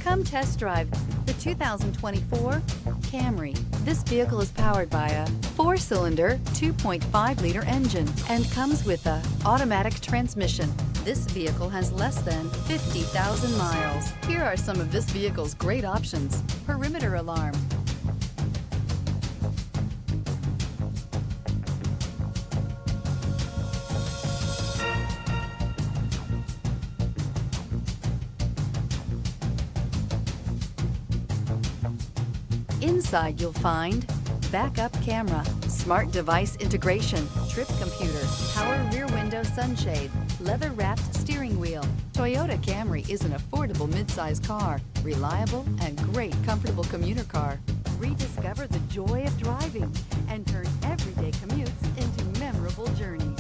Come test drive the 2024 Camry. This vehicle is powered by a 4-cylinder, 2.5-liter engine and comes with a automatic transmission. This vehicle has less than 50,000 miles. Here are some of this vehicle's great options: perimeter alarm, inside you'll find backup camera, smart device integration, trip computer, power rear window sunshade, leather-wrapped steering wheel. Toyota Camry is an affordable midsize car, reliable and great comfortable commuter car. Rediscover the joy of driving and turn everyday commutes into memorable journeys.